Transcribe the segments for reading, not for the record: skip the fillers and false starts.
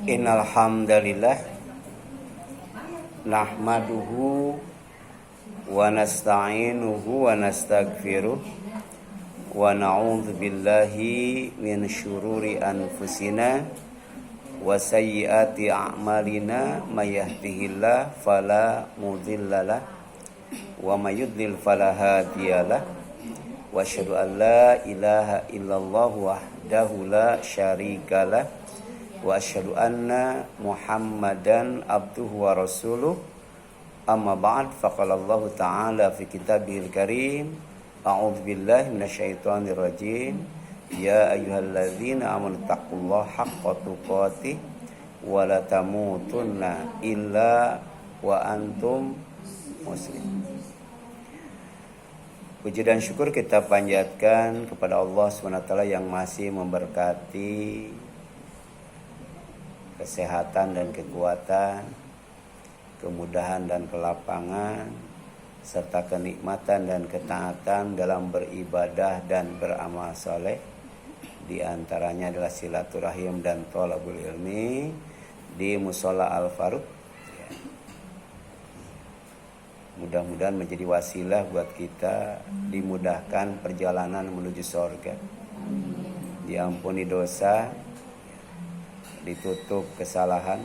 Innal hamdalillah nahmaduhu wa nasta'inuhu wa nastaghfiruh wa na'udzu billahi min syururi anfusina wa sayyiati a'malina may yahdihillahu fala mudhillalah wa may yudlil fala hadiyalah wa asyhadu an la ilaha illallah wahdahu la syarikalah wa asyhadu anna Muhammadan abduhu wa rasuluh. Amma ba'd, faqala Allah ta'ala fi kitabihil karim, a'udzu billahi minasyaitonir rajim, ya ayyuhalladzina amanu taqullaha haqqa tuqatih wa la tamutunna illa wa antum muslimun. Puji dan syukur kita panjatkan kepada Allah SWT yang masih memberkati kesehatan dan kekuatan, kemudahan dan kelapangan, serta kenikmatan dan ketaatan dalam beribadah dan beramal soleh. Di antaranya adalah silaturahim dan thalabul ilmi di Mushola Al-Faruq. Mudah-mudahan menjadi wasilah buat kita dimudahkan perjalanan menuju surga, diampuni dosa, ditutup kesalahan,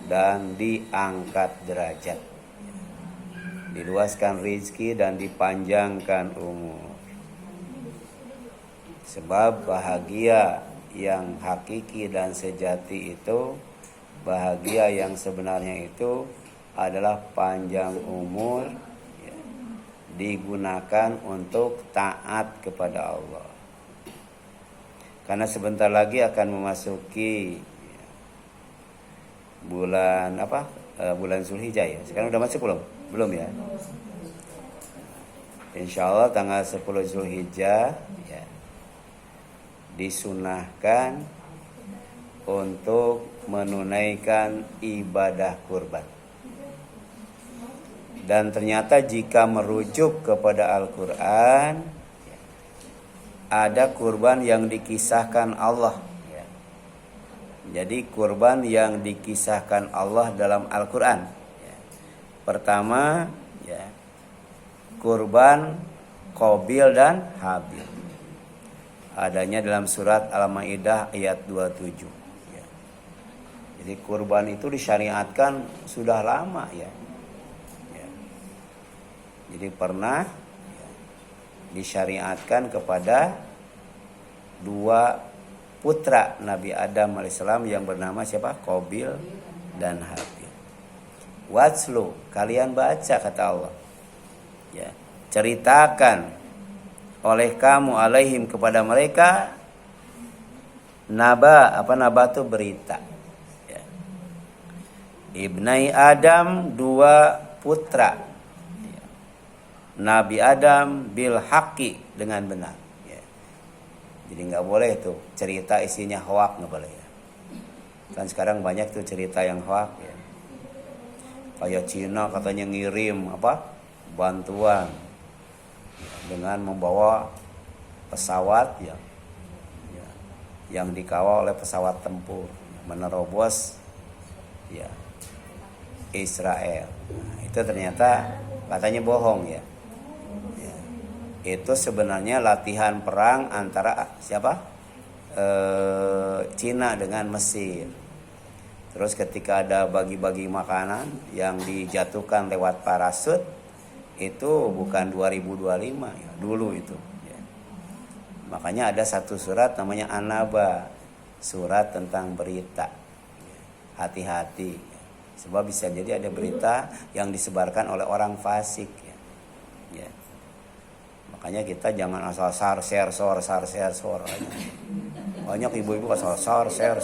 dan diangkat derajat, diluaskan rizki dan dipanjangkan umur. Sebab bahagia yang hakiki dan sejati itu, bahagia yang sebenarnya itu adalah panjang umur, digunakan untuk taat kepada Allah. Karena sebentar lagi akan memasuki bulan bulan Zulhijjah ya. Sekarang udah masuk belum? Belum ya. Insyaallah tanggal 10 Zulhijjah ya, disunahkan untuk menunaikan ibadah kurban. Dan ternyata jika merujuk kepada Al-Quran, ada kurban yang dikisahkan Allah. Jadi kurban yang dikisahkan Allah dalam Al-Quran. Pertama, kurban Qabil dan Habil. Adanya dalam surat Al-Maidah ayat 27. Jadi kurban itu disyariatkan sudah lama ya. Jadi pernah disyariatkan kepada dua putra Nabi Adam alaihissalam yang bernama siapa? Qabil dan Habil. Watslu, kalian baca kata Allah. Ya, ceritakan oleh kamu alaihim kepada mereka naba itu berita. Ya. Ibnai Adam, dua putra Nabi Adam bil haqqi, dengan benar ya. Jadi nggak boleh tuh cerita isinya hoak, nggak boleh ya. Kan sekarang banyak tuh cerita yang hoak ya. Kayak Cina katanya ngirim bantuan dengan membawa pesawat yang dikawal oleh pesawat tempur menerobos ya Israel. Nah, itu ternyata katanya bohong ya. Itu sebenarnya latihan perang antara Cina dengan Mesir. Terus ketika ada bagi-bagi makanan yang dijatuhkan lewat parasut, itu bukan 2025 ya, dulu itu ya. Makanya ada satu surat namanya An-Naba, surat tentang berita. Hati-hati ya. Sebab bisa jadi ada berita yang disebarkan oleh orang fasik ya. Ya. Makanya kita jangan asal share. Banyak ibu-ibu asal share.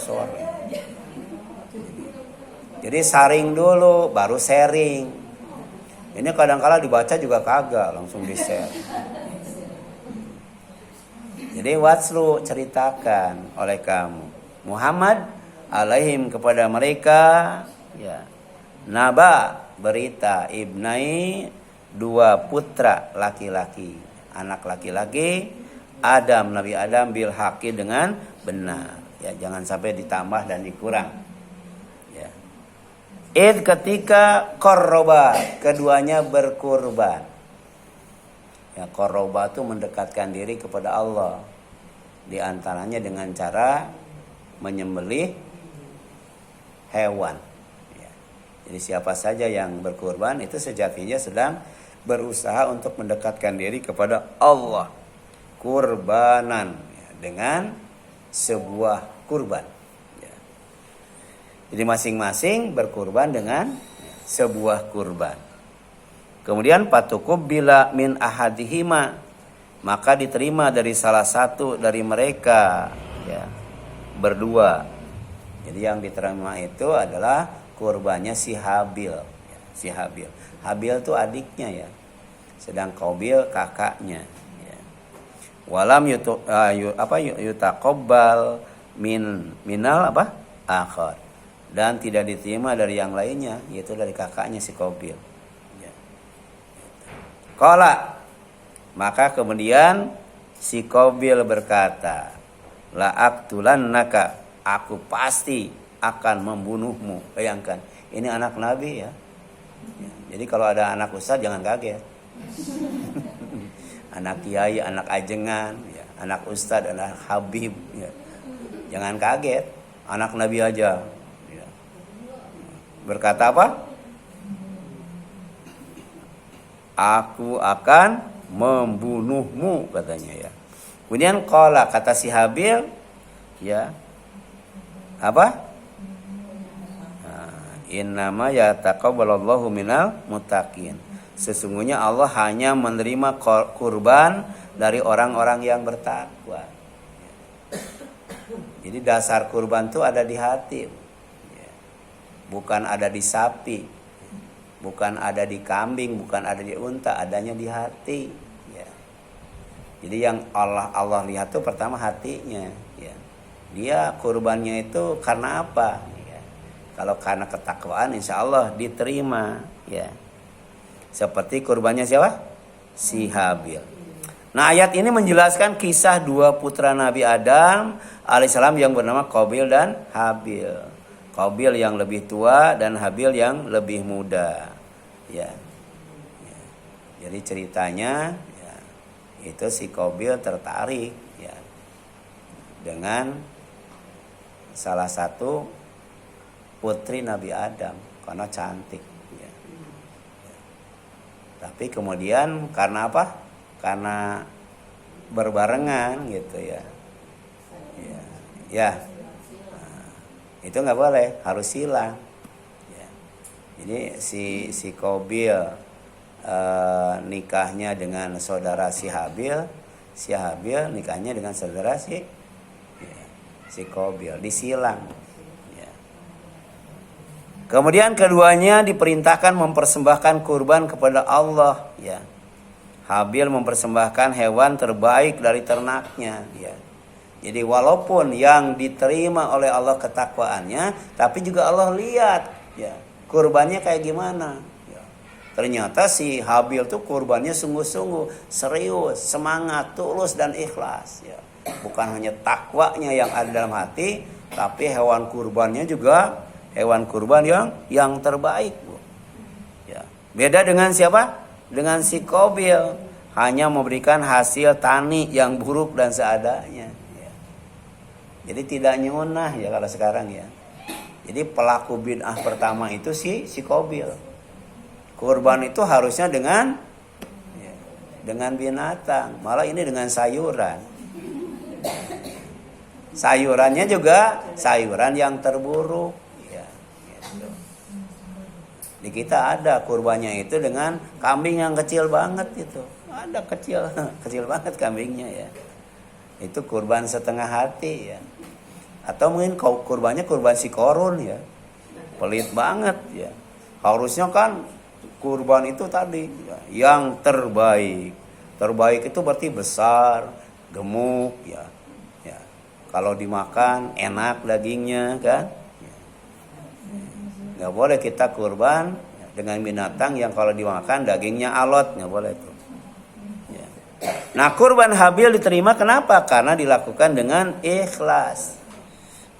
Jadi saring dulu baru sharing. Ini kadang-kala dibaca juga kagak, langsung di-share. Jadi watslu, ceritakan oleh kamu Muhammad alaihim kepada mereka ya. Naba, berita, ibnai, dua putra laki-laki, anak laki-laki Adam, Nabi Adam bil haqqi, dengan benar Ya, jangan sampai ditambah dan dikurang. Ya. Id ketika qarraba, keduanya berkurban. Ya, qarraba itu mendekatkan diri kepada Allah. Di antaranya dengan cara menyembelih hewan. Ya. Jadi siapa saja yang berkurban itu sejatinya sedang berusaha untuk mendekatkan diri kepada Allah. Kurbanan, ya, dengan sebuah kurban. Ya. Jadi masing-masing berkurban dengan sebuah kurban. Kemudian patukub bila min ahadihima, maka diterima dari salah satu dari mereka, ya, berdua. Jadi yang diterima itu adalah kurbannya si Habil, ya, si Habil. Habil itu adiknya, ya, sedang Qabil kakaknya. Walam yutaqabbal minal akhar, dan tidak diterima dari yang lainnya, yaitu dari kakaknya si Qabil. Ya. Qala, maka kemudian si Qabil berkata, la aqtulannaka, aku pasti akan membunuhmu. Bayangkan, ini anak Nabi, ya. Jadi kalau ada anak ustaz jangan kaget. Anak kiai, anak ajengan, ya, anak ustadz, anak habib, ya. Jangan kaget, anak Nabi aja, ya. Berkata apa? Aku akan membunuhmu, katanya, ya. Kemudian qala, kata si Habil, ya, apa? Innama yataqabbalallahu minal muttaqin. Sesungguhnya Allah hanya menerima kurban dari orang-orang yang bertakwa. Jadi dasar kurban itu ada di hati, bukan ada di sapi, bukan ada di kambing, bukan ada di unta, adanya di hati. Jadi yang Allah lihat itu pertama hatinya. Dia kurbannya itu karena apa? Kalau karena ketakwaan, insya Allah diterima. Ya. Seperti kurbannya siapa? Si Habil. Nah, ayat ini menjelaskan kisah dua putra Nabi Adam alaihissalam yang bernama Qabil dan Habil. Qabil yang lebih tua dan Habil yang lebih muda. Ya. Jadi ceritanya, ya, itu si Qabil tertarik, ya, dengan salah satu putri Nabi Adam karena cantik. Tapi kemudian karena apa? Karena berbarengan gitu, ya. Ya. Nah, itu nggak boleh, harus silang. Ya. Jadi si Qabil nikahnya dengan saudara si Habil nikahnya dengan saudara si Qabil, disilang. Kemudian keduanya diperintahkan mempersembahkan kurban kepada Allah, ya. Habil mempersembahkan hewan terbaik dari ternaknya, ya. Jadi walaupun yang diterima oleh Allah ketakwaannya, tapi juga Allah lihat, ya, kurbannya kayak gimana, ya. Ternyata si Habil tuh kurbannya sungguh-sungguh, serius, semangat, tulus dan ikhlas, ya. Bukan hanya takwanya yang ada dalam hati, tapi hewan kurbannya juga hewan kurban yang terbaik, Bu. Ya. Beda dengan siapa? Dengan si Qabil, hanya memberikan hasil tani yang buruk dan seadanya. Ya. Jadi tidak nyunah, ya, kalau sekarang, ya. Jadi pelaku bid'ah pertama itu si Qabil. Kurban itu harusnya dengan binatang, malah ini dengan sayuran. Sayurannya juga sayuran yang terburuk. Di kita ada kurbannya itu dengan kambing yang kecil banget itu. Ada kecil banget kambingnya, ya. Itu kurban setengah hati, ya. Atau mungkin kurbannya kurban si korun, ya. Pelit banget, ya. Harusnya kan kurban itu tadi, ya, yang terbaik. Terbaik itu berarti besar, gemuk, ya. Ya. Kalau dimakan enak dagingnya, kan? Nggak boleh kita kurban dengan binatang yang kalau dimakan dagingnya alot, nggak boleh itu. Ya. Nah, kurban Habil diterima kenapa? Karena dilakukan dengan ikhlas.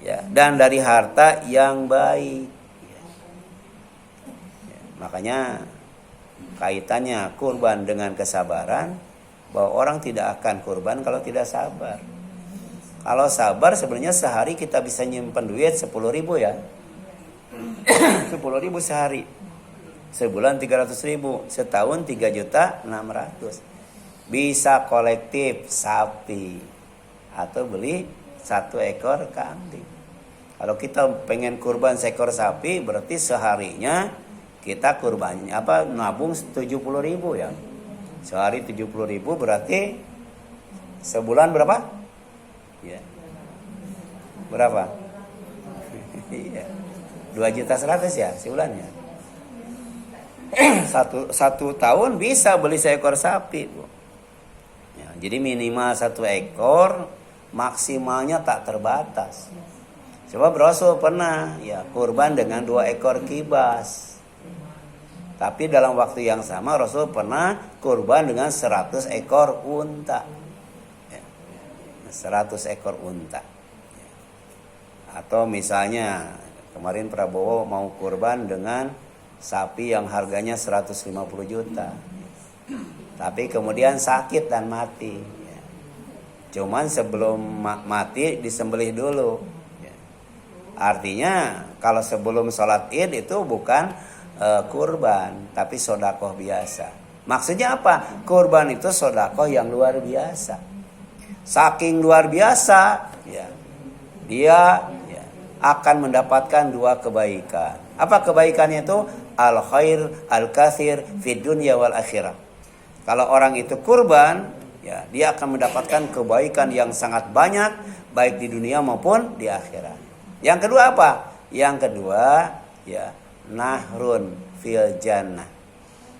ya, dan dari harta yang baik. Ya. Ya, makanya kaitannya kurban dengan kesabaran, bahwa orang tidak akan kurban kalau tidak sabar. Kalau sabar sebenarnya sehari kita bisa nyimpen duit 10.000 ya. 10.000 sehari. Sebulan 300.000, setahun 3.600.000. Bisa kolektif sapi atau beli 1 ekor kambing. Kalau kita pengen kurban seekor sapi, berarti seharinya kita kurbannya nabung 70.000 ya. Sehari 70.000 berarti sebulan berapa? Ya. Berapa? Iya. 2.100.000 ya sebulannya. Satu tahun bisa beli seekor sapi, Bu. Ya, jadi minimal 1 ekor, maksimalnya tak terbatas. Sebab Rasul pernah ya kurban dengan 2 ekor kibas. Tapi dalam waktu yang sama Rasul pernah kurban dengan 100 ekor unta. Ya, 100 ekor unta. Ya. Atau misalnya kemarin Prabowo mau kurban dengan sapi yang harganya 150 juta. Tapi kemudian sakit dan mati. Ya. Cuman sebelum mati disembelih dulu. Ya. Artinya kalau sebelum sholat id itu bukan kurban, tapi sodakoh biasa. Maksudnya apa? Kurban itu sodakoh yang luar biasa. Saking luar biasa, ya, dia ya, akan mendapatkan 2 kebaikan. Apa kebaikannya itu? Al khair al katsir fid dunya wal akhirah. Kalau orang itu kurban, ya, dia akan mendapatkan kebaikan yang sangat banyak baik di dunia maupun di akhirat. Yang kedua apa? Yang kedua, ya, nahrun fil jannah.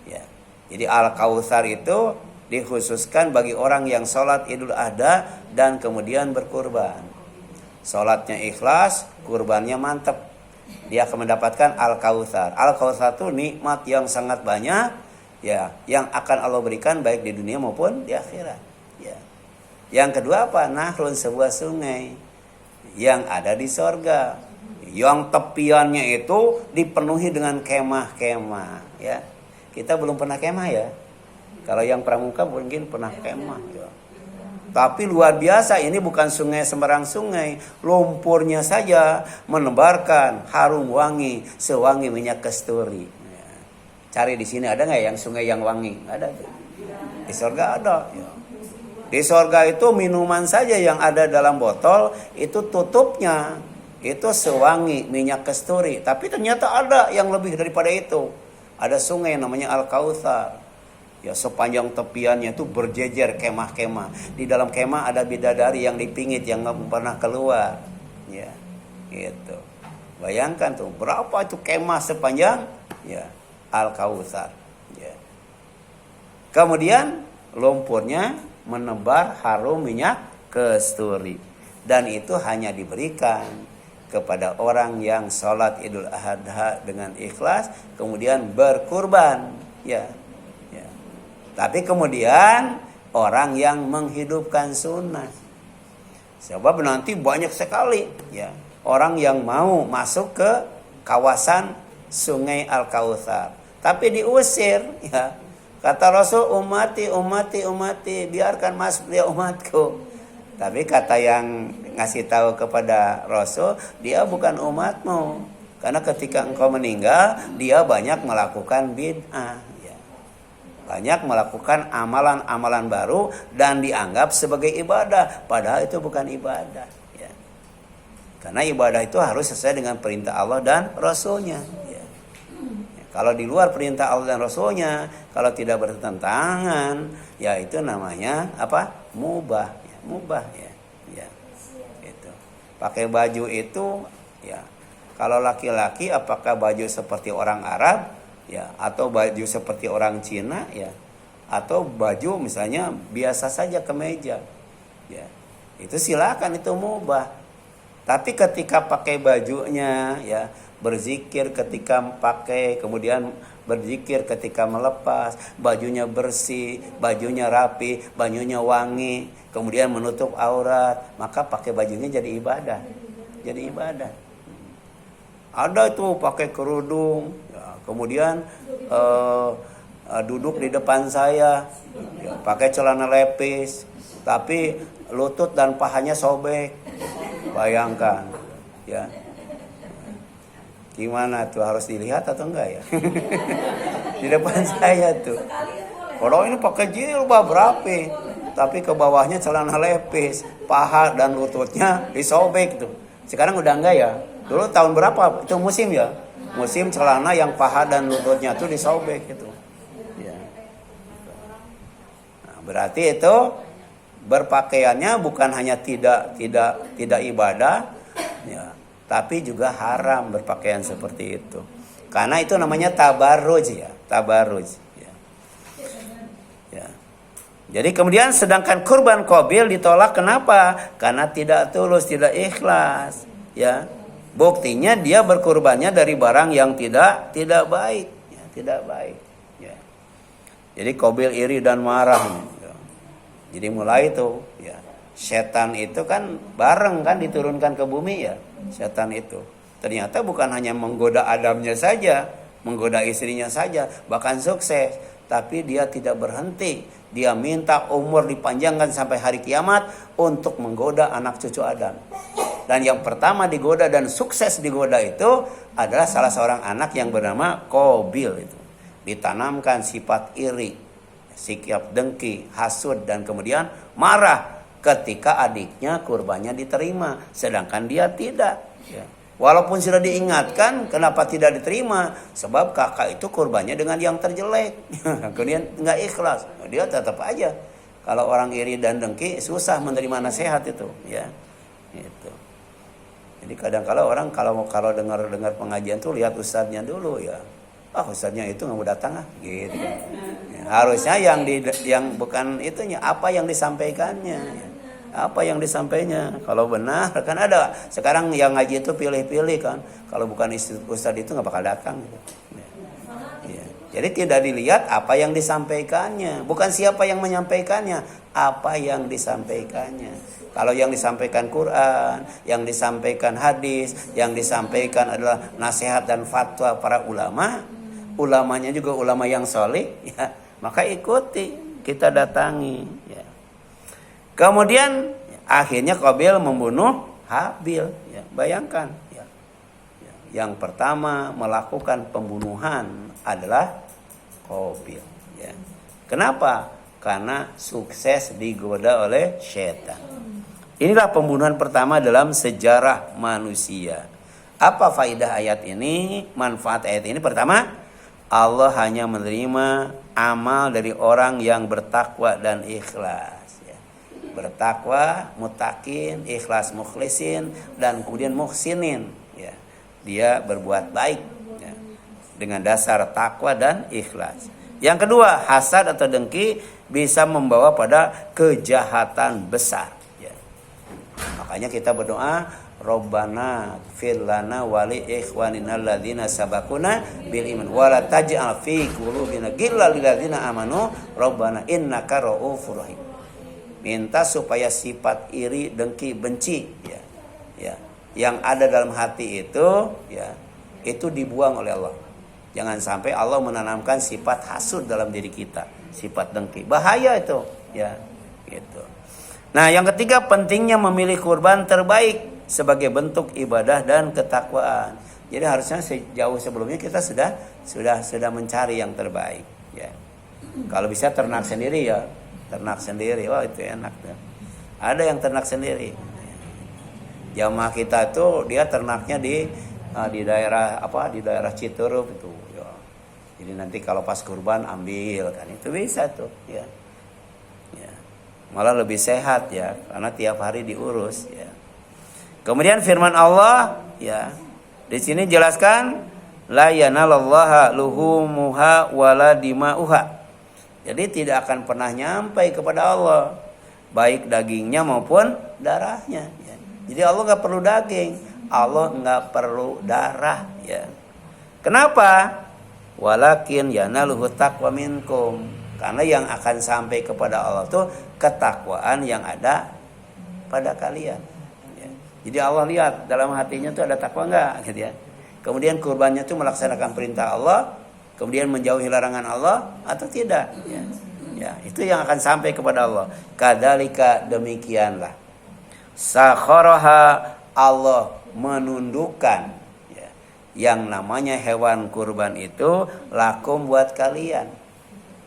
Ya. Jadi Al-Kautsar itu dikhususkan bagi orang yang sholat Idul Adha dan kemudian berkurban. Sholatnya ikhlas, kurbannya mantap. Dia akan mendapatkan Al-Kautsar. Al-Kautsar itu nikmat yang sangat banyak, ya, yang akan Allah berikan baik di dunia maupun di akhirat. Ya. Yang kedua apa? Nahrun, sebuah sungai yang ada di sorga, yang tepiannya itu dipenuhi dengan kemah-kemah. Ya, kita belum pernah kemah ya. Kalau yang pramuka mungkin pernah kemah. Ya. Tapi luar biasa, ini bukan sungai sembarang sungai. Lumpurnya saja menebarkan harum wangi sewangi minyak kasturi. Ya. Cari di sini ada nggak yang sungai yang wangi? Ada. Di sorga ada. Ya. Di sorga itu minuman saja yang ada dalam botol itu tutupnya itu sewangi minyak kasturi. Tapi ternyata ada yang lebih daripada itu. Ada sungai yang namanya Al-Kautsar. Ya, sepanjang tepiannya itu berjejer kemah-kemah. Di dalam kemah ada bidadari yang dipingit yang nggak pernah keluar. Ya, gitu. Bayangkan tuh berapa itu kemah sepanjang ya Al-Kautsar. Ya. Kemudian lumpurnya menebar harum minyak kasturi. Dan itu hanya diberikan kepada orang yang sholat Idul Adha dengan ikhlas, kemudian berkurban. Ya. Tapi kemudian orang yang menghidupkan sunnah. Sebab nanti banyak sekali ya orang yang mau masuk ke kawasan sungai Al-Kautsar. Tapi diusir ya. Kata Rasul, umati, biarkan masuk dia umatku. Tapi kata yang ngasih tahu kepada Rasul, dia bukan umatmu. Karena ketika engkau meninggal, dia banyak melakukan bid'ah. Banyak melakukan amalan-amalan baru dan dianggap sebagai ibadah, padahal itu bukan ibadah. Ya. Karena ibadah itu harus sesuai dengan perintah Allah dan Rasulnya. Ya. Ya, kalau di luar perintah Allah dan Rasulnya, kalau tidak bertentangan, ya itu namanya apa? Mubah. Ya, mubah ya. Ya. Itu. Pakai baju itu, ya. Kalau laki-laki, apakah baju seperti orang Arab? Ya, atau baju seperti orang Cina ya, atau baju misalnya biasa saja kemeja ya, itu silakan, itu mubah. Tapi ketika pakai bajunya ya, berzikir ketika pakai, kemudian berzikir ketika melepas, bajunya bersih, bajunya rapi, bajunya wangi, kemudian menutup aurat, maka pakai bajunya jadi ibadah. jadi ibadah. Ada itu pakai kerudung, ya, kemudian duduk di depan saya, ya, pakai celana lepis, tapi lutut dan pahanya sobek. Bayangkan, ya. Gimana tuh, harus dilihat atau enggak ya? Di depan saya tuh. Kalau ini pakai jilbab rapi, tapi ke bawahnya celana lepis, paha dan lututnya disobek tuh. Sekarang udah enggak ya? Dulu tahun berapa? Itu musim ya? Musim celana yang paha dan lututnya tuh disobek gitu. Ya. Nah, berarti itu berpakaiannya bukan hanya tidak ibadah, ya, tapi juga haram berpakaian seperti itu. Karena itu namanya tabarruj ya, tabarruj. Ya. Ya. Jadi kemudian sedangkan kurban Qabil ditolak kenapa? Karena tidak tulus, tidak ikhlas. Ya. Buktinya dia berkurbannya dari barang yang tidak baik, ya, tidak baik. Ya. Jadi Qabil iri dan marah. Ya. Jadi mulai itu, ya, setan itu kan bareng kan diturunkan ke bumi ya, setan itu. Ternyata bukan hanya menggoda Adamnya saja, menggoda istrinya saja, bahkan sukses. Tapi dia tidak berhenti. Dia minta umur dipanjangkan sampai hari kiamat untuk menggoda anak cucu Adam. Dan yang pertama digoda dan sukses digoda itu adalah salah seorang anak yang bernama Qabil itu. Ditanamkan sifat iri, sikap dengki, hasud, dan kemudian marah ketika adiknya kurbannya diterima, sedangkan dia tidak. Ya. Walaupun sudah diingatkan, kenapa tidak diterima? Sebab kakak itu kurbannya dengan yang terjelek. Kemudian nggak ikhlas, dia tetap aja. Kalau orang iri dan dengki susah menerima nasihat itu, ya. Itu. Jadi kadang-kala orang kalau dengar pengajian tuh lihat ustadznya dulu ya. Ustadznya itu nggak mau datang gitu. Ya, harusnya yang bukan itunya, apa yang disampaikannya. Ya. Apa yang disampaikannya. Kalau benar kan ada. Sekarang yang ngaji itu pilih-pilih kan. Kalau bukan ustadz itu nggak bakal datang. Gitu. Ya. Ya. Jadi tidak dilihat apa yang disampaikannya, bukan siapa yang menyampaikannya, apa yang disampaikannya. Kalau yang disampaikan Quran, yang disampaikan hadis, yang disampaikan adalah nasihat dan fatwa para ulama, ulamanya juga ulama yang soleh, ya, maka ikuti, kita datangi. Ya. Kemudian akhirnya Qabil membunuh Habil. Ya, bayangkan. Ya. Ya. Yang pertama melakukan pembunuhan adalah Qabil. Ya. Kenapa? Karena sukses digoda oleh setan. Inilah pembunuhan pertama dalam sejarah manusia. Apa faidah ayat ini? Manfaat ayat ini pertama, Allah hanya menerima amal dari orang yang bertakwa dan ikhlas. Ya. Bertakwa, mutakin, ikhlas, mukhlisin, dan kemudian muhsinin. Ya. Dia berbuat baik ya, dengan dasar takwa dan ikhlas. Yang kedua, hasad atau dengki bisa membawa pada kejahatan besar. Makanya kita berdoa, Rabbana fir lana wa li ikhwanina alladzina sabaquna bil iman wa la taj'al fi qulubina ghillan lil ladzina amanu Rabbana innaka ra'ufur rahim. Minta supaya sifat iri, dengki, benci ya. Ya, yang ada dalam hati itu ya, itu dibuang oleh Allah. Jangan sampai Allah menanamkan sifat hasud dalam diri kita, sifat dengki. Bahaya itu ya, gitu. Nah, yang ketiga pentingnya memilih kurban terbaik sebagai bentuk ibadah dan ketakwaan. Jadi harusnya sejauh sebelumnya kita sudah mencari yang terbaik. Ya. Kalau bisa ternak sendiri ya, ternak sendiri, wah itu enak tuh. Ada yang ternak sendiri. Jamaah kita tuh dia ternaknya di daerah di daerah Citurup itu. Ya. Jadi nanti kalau pas kurban ambil kan itu bisa tuh. Ya. Malah lebih sehat ya, karena tiap hari diurus ya. Kemudian firman Allah ya, di sini jelaskan la yanalallaha luhumuha wala dima'uha. Jadi tidak akan pernah nyampai kepada Allah baik dagingnya maupun darahnya ya. Jadi Allah nggak perlu daging, Allah nggak perlu darah ya. Kenapa? Walakin yanaluhu taqwa minkum. Karena yang akan sampai kepada Allah itu ketakwaan yang ada pada kalian. Ya. Jadi Allah lihat dalam hatinya tuh ada takwa enggak gitu ya. Kemudian kurbannya tuh melaksanakan perintah Allah, kemudian menjauhi larangan Allah atau tidak ya. Ya, itu yang akan sampai kepada Allah. Kadzalika demikianlah. Sakharaha Allah menundukkan ya, yang namanya hewan kurban itu lakum buat kalian.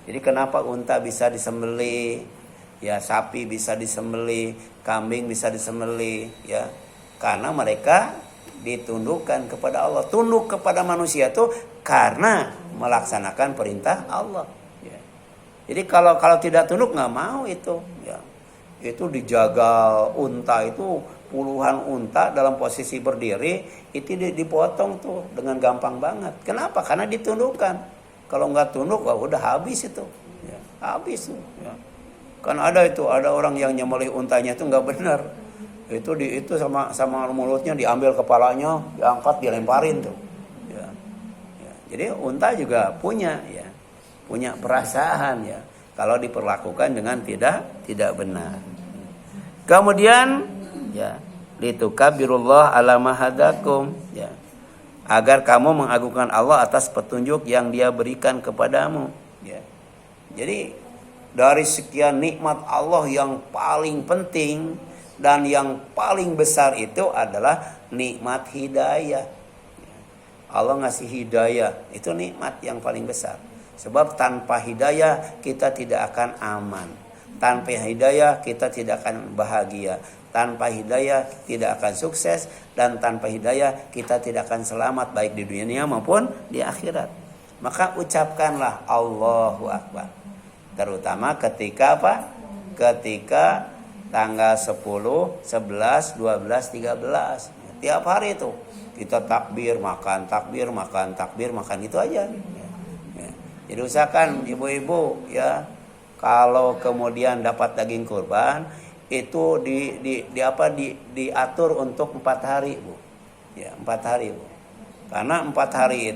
Jadi kenapa unta bisa disembelih, ya sapi bisa disembelih, kambing bisa disembelih ya. Karena mereka ditundukkan kepada Allah. Tunduk kepada manusia itu karena melaksanakan perintah Allah. Ya. Jadi kalau tidak tunduk nggak mau itu. Ya. Itu dijaga unta itu puluhan unta dalam posisi berdiri itu dipotong tuh dengan gampang banget. Kenapa? Karena ditundukkan. Kalau nggak tunduk, wah udah habis itu. Ya, habis. Ya. Kan ada orang yang nyembelih untanya itu nggak benar. Itu sama mulutnya diambil kepalanya, diangkat, dilemparin tuh. Ya. Ya. Jadi unta juga punya perasaan ya. Kalau diperlakukan dengan tidak benar. Kemudian ya, litukabirullah ala ma hadakum ya. Agar kamu mengagungkan Allah atas petunjuk yang Dia berikan kepadamu ya. Jadi dari sekian nikmat Allah yang paling penting dan yang paling besar itu adalah nikmat hidayah. Allah ngasih hidayah, itu nikmat yang paling besar. Sebab tanpa hidayah kita tidak akan aman. Tanpa hidayah kita tidak akan bahagia. Tanpa hidayah tidak akan sukses. Dan tanpa hidayah kita tidak akan selamat baik di dunia maupun di akhirat. Maka ucapkanlah Allahu Akbar. Terutama ketika apa? Ketika tanggal 10, 11, 12, 13. Tiap hari itu kita takbir, makan, itu aja. Ya. Jadi usahakan ibu-ibu ya, kalau kemudian dapat daging kurban itu diatur untuk 4 hari, Bu. Ya, 4 hari, Bu. Karena 4 hari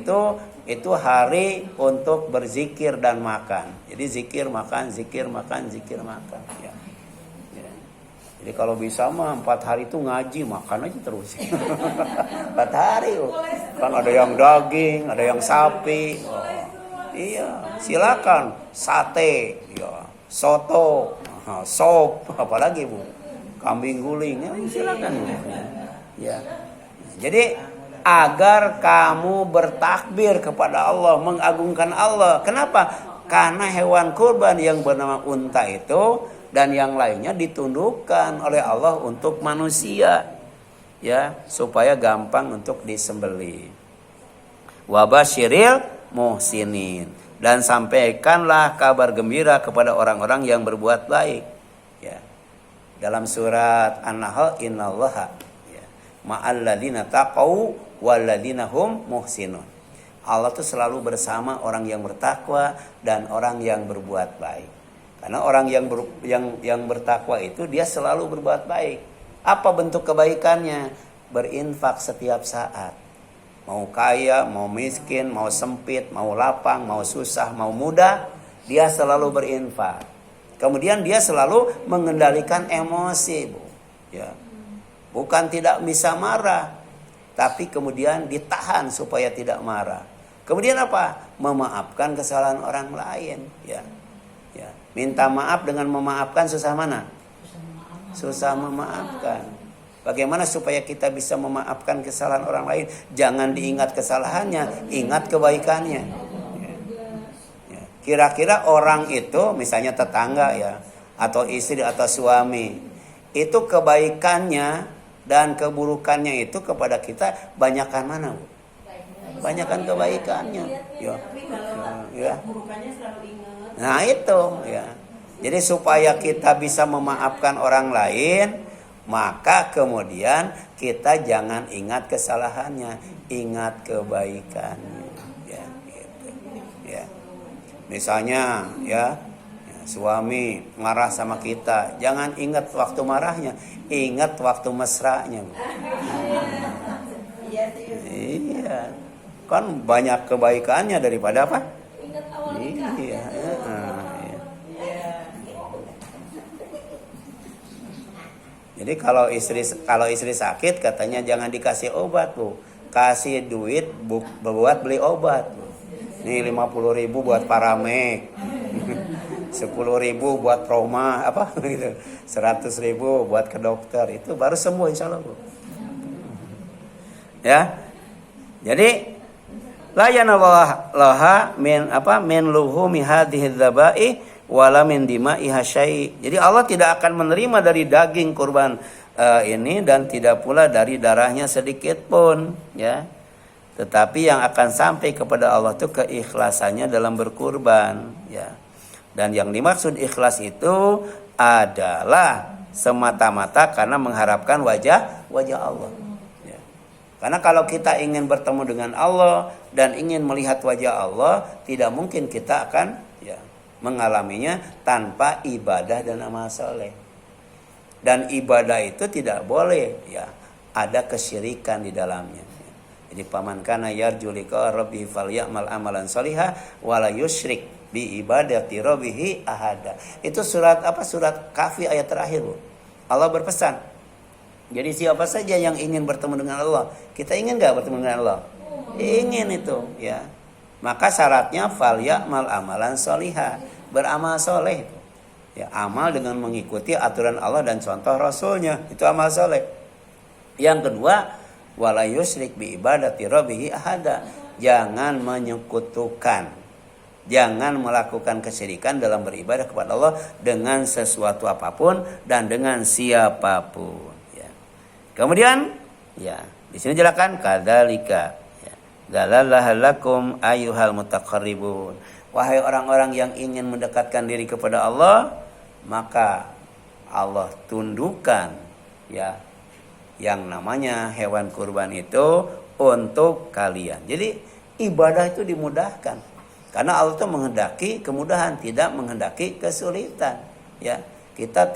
itu hari untuk berzikir dan makan. Jadi zikir makan. Ya. Ya. Jadi kalau bisa mah 4 hari itu ngaji, makan aja terus. 4 hari. Kan ada yang daging, ada yang sapi. Oh. Iya, silakan sate, ya, soto, sop, apalagi Bu, kambing guling, ya, silakan. Ya. Jadi agar kamu bertakbir kepada Allah, mengagungkan Allah. Kenapa? Karena hewan kurban yang bernama unta itu dan yang lainnya ditundukkan oleh Allah untuk manusia. Ya, supaya gampang untuk disembelih. Wabasyiril muhsinin, dan sampaikanlah kabar gembira kepada orang-orang yang berbuat baik. Ya. Dalam surat An-Nahl, innallaha ya, ma'al ladzina taqau wal ladzina hum muhsinun. Allah tuh selalu bersama orang yang bertakwa dan orang yang berbuat baik. Karena orang yang bertakwa itu dia selalu berbuat baik. Apa bentuk kebaikannya? Berinfak setiap saat. Mau kaya, mau miskin, mau sempit, mau lapang, mau susah, mau muda, dia selalu berinfak. Kemudian dia selalu mengendalikan emosi, Bu. Ya. Bukan tidak bisa marah, tapi kemudian ditahan supaya tidak marah. Kemudian apa? Memaafkan kesalahan orang lain. Ya. Ya. Minta maaf dengan memaafkan susah mana? Susah memaafkan. Bagaimana supaya kita bisa memaafkan kesalahan orang lain? Jangan diingat kesalahannya, ingat kebaikannya. Ya. Kira-kira orang itu, misalnya tetangga ya, atau istri atau suami, itu kebaikannya dan keburukannya itu kepada kita banyakkan mana, Bu? Banyakkan kebaikannya. Ya. Ya. Nah itu ya. Jadi supaya kita bisa memaafkan orang lain, maka kemudian kita jangan ingat kesalahannya, ingat kebaikannya. Ya, gitu. Ya. Misalnya ya, suami marah sama kita, jangan ingat waktu marahnya, ingat waktu mesranya. Iya, kan banyak kebaikannya daripada apa? Ingat awal nikah. Iya. Jadi kalau istri sakit katanya jangan dikasih obat, Bu. Kasih duit buat beli obat, Bu. Nih 50.000 buat Paramek. 10.000 buat trauma apa gitu. 100.000 buat ke dokter. Itu baru sembuh insyaallah, Bu. Ya. Jadi la yanallahu min luhumi hadhihi dzabai wala min dima'iha syai'. Jadi Allah tidak akan menerima dari daging kurban ini dan tidak pula dari darahnya sedikit pun, ya. Tetapi yang akan sampai kepada Allah itu keikhlasannya dalam berkurban, ya. Dan yang dimaksud ikhlas itu adalah semata-mata karena mengharapkan wajah Allah. Ya. Karena kalau kita ingin bertemu dengan Allah dan ingin melihat wajah Allah, tidak mungkin kita akan mengalaminya tanpa ibadah dan amal soleh. Dan ibadah itu tidak boleh ada kesyirikan di dalamnya. Jadi paman kana yarju liqa rabbih falyamal amalan sholiha wala yusyrik bi ibadati rabbih ahada. Itu surat Kahfi ayat terakhir, Bu. Allah berpesan. Jadi siapa saja yang ingin bertemu dengan Allah, kita ingin enggak bertemu dengan Allah? Ingin itu, ya. Maka syaratnya falyamal amalan sholiha, beramal soleh. Ya, amal dengan mengikuti aturan Allah dan contoh Rasulnya, itu amal soleh. Yang kedua, wala yusyrik bi ibadati rabbih ahada. Jangan menyekutukan, jangan melakukan kesyirikan dalam beribadah kepada Allah dengan sesuatu apapun dan dengan siapapun. Ya. Kemudian, di sini jelaskan kadzalika. Dalallahu lakum ayyuhal mutaqarribun. Wahai orang-orang yang ingin mendekatkan diri kepada Allah, maka Allah tundukkan yang namanya hewan kurban itu untuk kalian. Jadi ibadah itu dimudahkan. Karena Allah itu menghendaki kemudahan, tidak menghendaki kesulitan. Ya, kita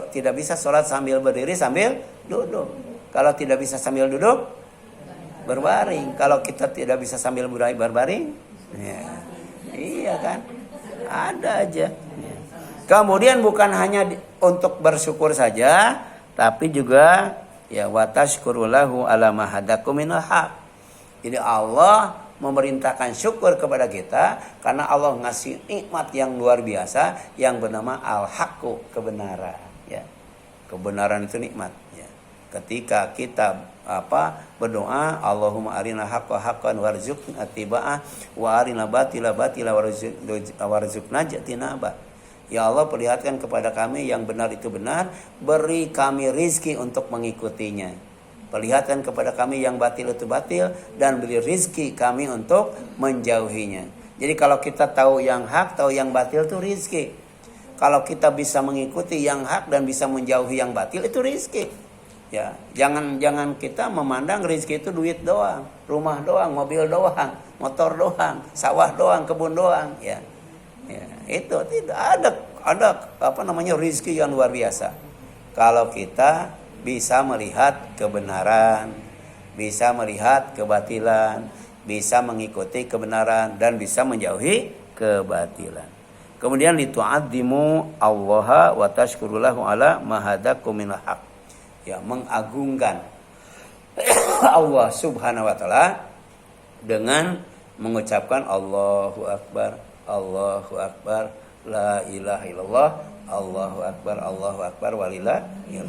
tidak bisa sholat sambil berdiri sambil duduk. Kalau tidak bisa sambil duduk, berbaring. Kalau kita tidak bisa sambil berbaring, iya kan? Ada aja. Kemudian bukan hanya untuk bersyukur saja, tapi juga wa tashkurulahu ala ma hadakum minal haq. Jadi Allah memerintahkan syukur kepada kita karena Allah ngasih nikmat yang luar biasa yang bernama al-haqqu, kebenaran, ya. Kebenaran itu nikmat, ya. Ketika kita berdoa, Allahumma arina haqqa haqqan warzuqna tiba'ah wa arina batila batila warzuqna jatinaba. Ya Allah, perlihatkan kepada kami yang benar itu benar, beri kami rizki untuk mengikutinya. Perlihatkan kepada kami yang batil itu batil, dan beri rizki kami untuk menjauhinya. Jadi kalau kita tahu yang hak, tahu yang batil itu rizki. Kalau kita bisa mengikuti yang hak dan bisa menjauhi yang batil, itu rizki. Ya, jangan kita memandang rizki itu duit doang, rumah doang, mobil doang, motor doang, sawah doang, kebun doang, ya. Ya, itu tidak ada rizki yang luar biasa. Kalau kita bisa melihat kebenaran, bisa melihat kebatilan, bisa mengikuti kebenaran dan bisa menjauhi kebatilan. Kemudian litu'addimu Allah wa tashkurulahu ala ma hadakum minal haq. Ya, mengagungkan Allah Subhanahu wa taala dengan mengucapkan Allahu akbar, Allahu akbar, la ilaha illallah, Allahu akbar walillahil.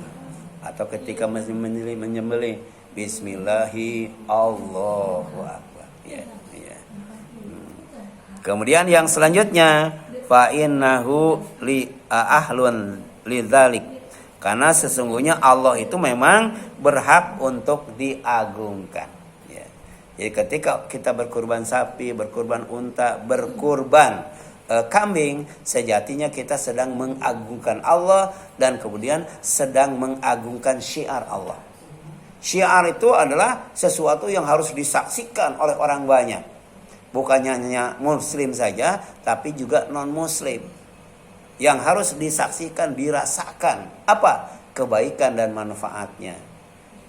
Atau ketika menyembelih bismillahi Allahu akbar, ya. Kemudian yang selanjutnya fa innahu li ahlun lidzalik. Karena sesungguhnya Allah itu memang berhak untuk diagungkan. Ya. Jadi ketika kita berkurban sapi, berkurban unta, berkurban kambing, sejatinya kita sedang mengagungkan Allah dan kemudian sedang mengagungkan syiar Allah. Syiar itu adalah sesuatu yang harus disaksikan oleh orang banyak. Bukannya hanya muslim saja, tapi juga non-muslim. Yang harus disaksikan, dirasakan. Apa? Kebaikan dan manfaatnya.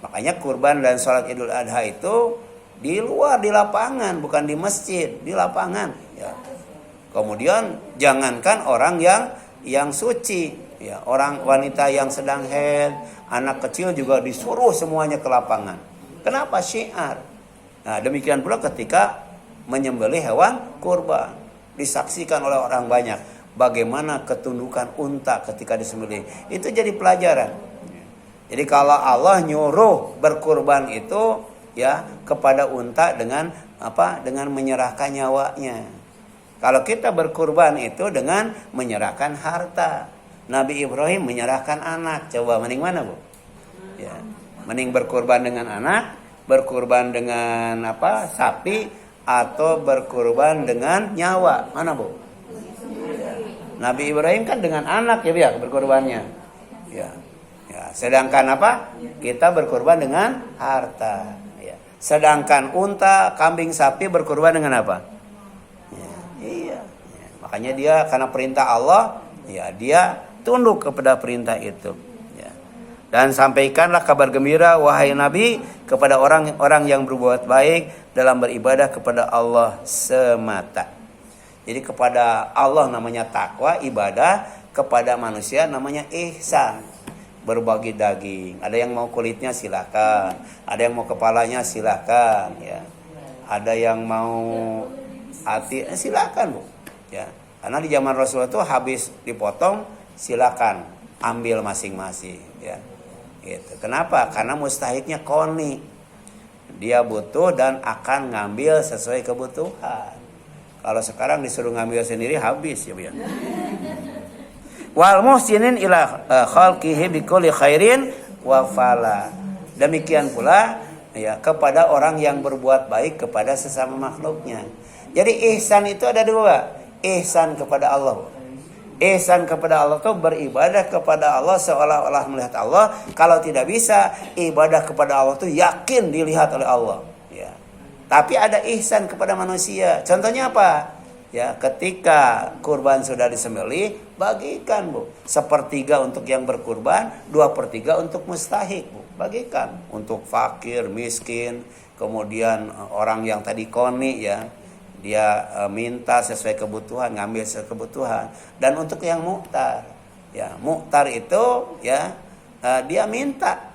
Makanya kurban dan sholat Idul Adha itu di luar, di lapangan, bukan di masjid, di lapangan. Ya. Kemudian jangankan orang yang suci, ya, orang wanita yang sedang haid Anak kecil juga disuruh semuanya ke lapangan. Kenapa? Syiar. Nah, demikian pula ketika menyembelih hewan kurban. Disaksikan oleh orang banyak. Bagaimana ketundukan unta ketika disembelih. Itu jadi pelajaran. Jadi kalau Allah nyuruh berkurban itu ya kepada unta dengan apa? Dengan menyerahkan nyawanya. Kalau kita berkurban itu dengan menyerahkan harta. Nabi Ibrahim menyerahkan anak. Coba mending mana, Bu? Ya. Mending berkurban dengan anak, berkurban dengan apa? Sapi atau berkurban dengan nyawa. Mana, Bu? Ya. Nabi Ibrahim kan dengan anak ya berkurbannya. Ya. Ya, sedangkan apa? Kita berkurban dengan harta. Ya. Sedangkan unta, kambing, sapi berkurban dengan apa? Ya, iya. Ya. Makanya dia karena perintah Allah, ya dia tunduk kepada perintah itu. Ya. Dan sampaikanlah kabar gembira wahai Nabi kepada orang-orang yang berbuat baik dalam beribadah kepada Allah semata. Jadi kepada Allah namanya takwa, ibadah, kepada manusia namanya ihsan. Berbagi daging. Ada yang mau kulitnya silakan, ada yang mau kepalanya silakan, ya. Ada yang mau hati silakan, Bu. Ya. Karena di zaman Rasulullah itu habis dipotong silakan ambil masing-masing, ya. Gitu. Kenapa? Karena mustahiknya koni. Dia butuh dan akan ngambil sesuai kebutuhan. Kalau sekarang disuruh ngambil sendiri habis ya, Bu. Wal muhsinin ila khalqihi bikulli khairin wa fala. Demikian pula ya kepada orang yang berbuat baik kepada sesama makhluknya. Jadi ihsan itu ada dua. Ihsan kepada Allah. Ihsan kepada Allah itu beribadah kepada Allah seolah-olah melihat Allah. Kalau tidak bisa, ibadah kepada Allah itu yakin dilihat oleh Allah. Ya. Tapi ada ihsan kepada manusia. Contohnya apa? Ya, ketika kurban sudah disembelih, bagikan, Bu. 1/3 untuk yang berkurban, 2/3 untuk mustahik, Bu. Bagikan untuk fakir, miskin, kemudian orang yang tadi koni ya. Dia minta sesuai kebutuhan, ngambil sesuai kebutuhan. Dan untuk yang muhtar, ya muhtar itu ya dia minta,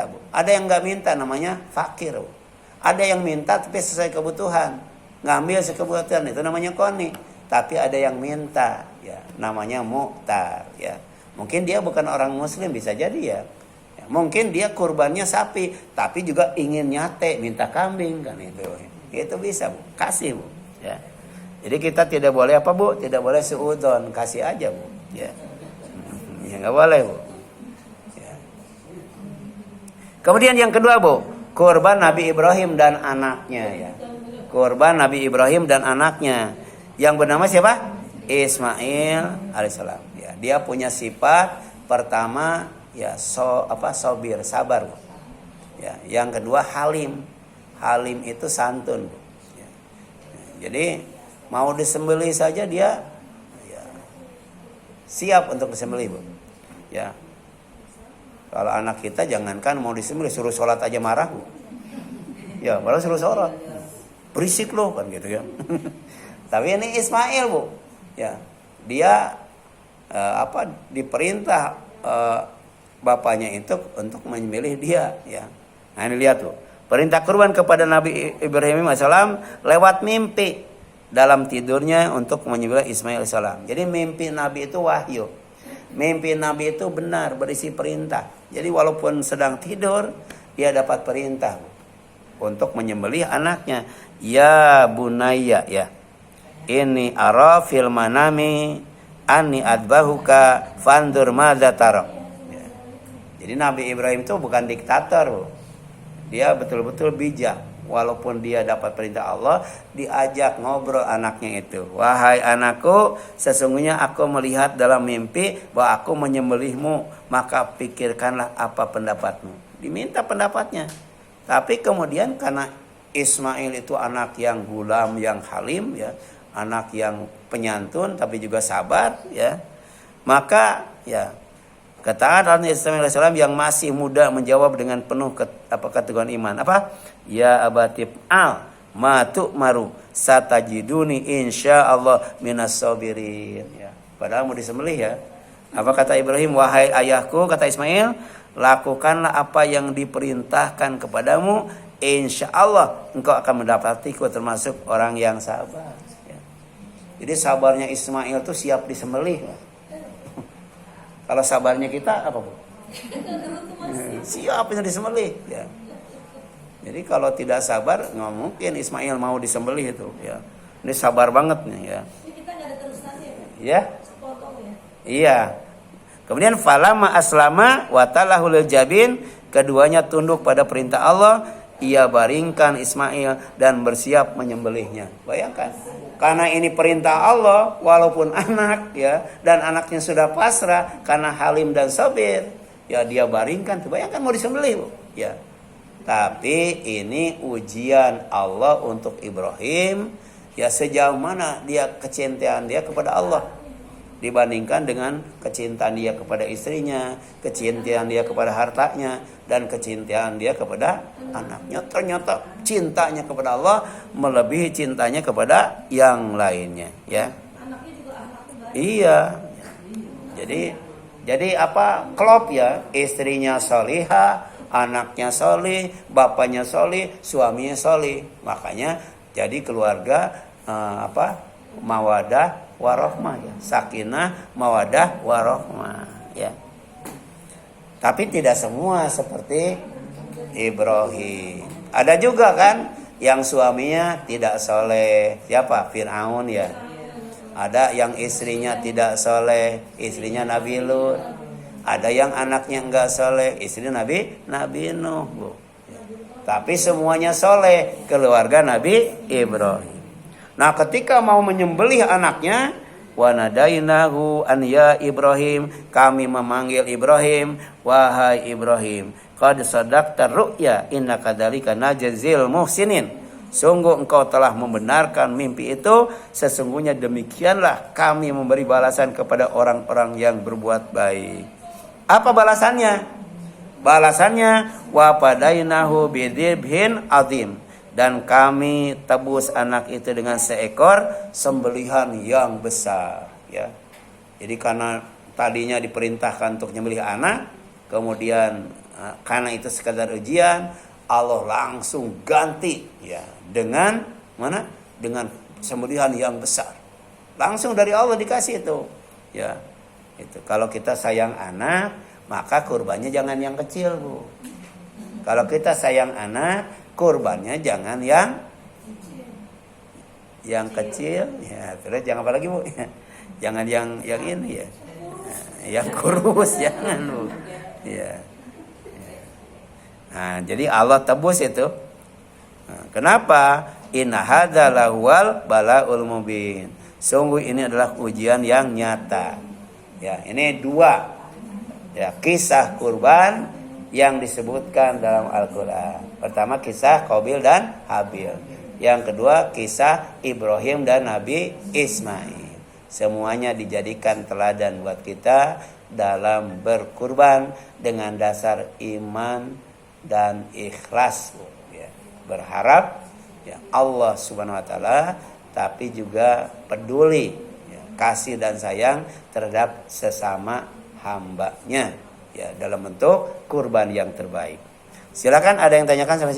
Bu. Ada yang nggak minta, namanya fakir, Bu. Ada yang minta tapi sesuai kebutuhan, ngambil sesuai kebutuhan, itu namanya koni. Tapi ada yang minta, ya namanya muhtar, ya. Mungkin dia bukan orang Muslim, bisa jadi ya. Mungkin dia kurbannya sapi, tapi juga ingin nyate, minta kambing kan itu. Itu bisa, Bu. Kasih, Bu. Ya. Jadi kita tidak boleh apa, Bu? Tidak boleh suudon, kasih aja, Bu. Ya. Ya enggak boleh, Bu. Ya. Kemudian yang kedua, Bu, kurban Nabi Ibrahim dan anaknya ya. Kurban Nabi Ibrahim dan anaknya yang bernama siapa? Ismail alaihissalam. Ya, dia punya sifat pertama ya sobir, sabar, Bu. Ya, yang kedua halim. Halim itu santun, Bu. Ya. Jadi mau disembelih saja dia ya, siap untuk disembelih, Bu. Ya. Kalau anak kita jangankan mau disembelih, suruh sholat aja marah, Bu. Ya, malah suruh sholat. Berisik loh kan gitu ya. Tapi ini Ismail, Bu. Ya. Dia diperintah bapaknya itu untuk menyembelih dia, ya. Nah, ini lihat, Bu. Perintah kurban kepada Nabi Ibrahim AS lewat mimpi dalam tidurnya untuk menyembelih Ismail AS. Jadi mimpi Nabi itu wahyu. Mimpi Nabi itu benar, berisi perintah. Jadi walaupun sedang tidur, dia dapat perintah untuk menyembelih anaknya. Ya bunayya ya. Ini ara fil manami anni adbahuka fandur madza tara. Ya. Jadi Nabi Ibrahim itu bukan diktator, Bu. Dia betul-betul bijak. Walaupun dia dapat perintah Allah, diajak ngobrol anaknya itu. Wahai anakku, sesungguhnya aku melihat dalam mimpi bahwa aku menyembelihmu, maka pikirkanlah apa pendapatmu. Diminta pendapatnya. Tapi kemudian karena Ismail itu anak yang gulam, yang halim, ya, anak yang penyantun tapi juga sabar, ya, maka ya ketaatan Ismail AS yang masih muda menjawab dengan penuh keteguhan iman. Apa? Ya abatib al matu maru satajiduni insyaallah minas sabirin. Ya. Padahal mau disembelih ya. Apa kata Ibrahim? Wahai ayahku, kata Ismail, lakukanlah apa yang diperintahkan kepadamu, insya Allah engkau akan mendapatiku termasuk orang yang sabar. Ya. Jadi sabarnya Ismail tuh siap disembelih. Kalau sabarnya kita apa, Bu? Siap disembelih. Ya. Jadi kalau tidak sabar, nggak mungkin Ismail mau disembelih itu. Ya. Ini sabar banget nih. Ya. Kita nggak ada terusnya. Ya. Sepotong ya. Iya. Kemudian falama aslama wa talahul jabin, keduanya tunduk pada perintah Allah, ia baringkan Ismail dan bersiap menyembelihnya. Bayangkan. Karena ini perintah Allah, walaupun anak ya, dan anaknya sudah pasrah karena halim dan sabir, ya dia baringkan. Bayangkan mau disembelih, ya. Tapi ini ujian Allah untuk Ibrahim, ya sejauh mana dia kecintaan dia kepada Allah dibandingkan dengan kecintaan dia kepada istrinya, kecintaan dia kepada hartanya, dan kecintaan dia kepada anaknya. Ternyata cintanya kepada Allah melebihi cintanya kepada yang lainnya, ya. Anaknya juga anaknya. Iya. Jadi apa? Klop ya, istrinya solihah, anaknya solih, bapaknya solih, suaminya solih. Makanya jadi keluarga mawadah warohmah ya, sakinah mawadah warohmah ya. Tapi tidak semua seperti Ibrahim. Ada juga kan yang suaminya tidak soleh, siapa? Fir'aun ya. Ada yang istrinya tidak soleh, istrinya Nabi Lut. Ada yang anaknya enggak soleh, istri Nabi Nuh. Bu. Tapi semuanya soleh, keluarga Nabi Ibrahim. Nah, ketika mau menyembelih anaknya, wa nadainahu an ya Ibrahim, kami memanggil Ibrahim, wahai Ibrahim, qad sadaqta ru'ya innaka dzalika najzil muhsinin. Sungguh engkau telah membenarkan mimpi itu, sesungguhnya demikianlah kami memberi balasan kepada orang-orang yang berbuat baik. Apa balasannya? Balasannya wa padainahu bidzibhin azim, dan kami tebus anak itu dengan seekor sembelihan yang besar ya. Jadi karena tadinya diperintahkan untuk menyembelih anak, kemudian karena itu sekadar ujian, Allah langsung ganti ya dengan mana? Dengan sembelihan yang besar. Langsung dari Allah dikasih itu. Ya. Itu kalau kita sayang anak, maka kurbannya jangan yang kecil, Bu. Kalau kita sayang anak, kurbannya jangan yang kecil ya, terus jangan apa lagi, Bu? Jangan yang ini ya. Yang kurus jangan, Bu. Ya. Nah, jadi Allah tebus itu. Nah, kenapa? Inna hadza lahwal balaul mubin. Sungguh ini adalah ujian yang nyata. Ya, ini dua ya kisah kurban yang disebutkan dalam Al-Qur'an. Pertama kisah Qabil dan Habil. Yang kedua kisah Ibrahim dan Nabi Ismail. Semuanya dijadikan teladan buat kita dalam berkurban dengan dasar iman dan ikhlas ya. Berharap ya Allah Subhanahu wa taala, tapi juga peduli ya, kasih dan sayang terhadap sesama hambanya ya dalam bentuk kurban yang terbaik. Silakan ada yang tanyakan sama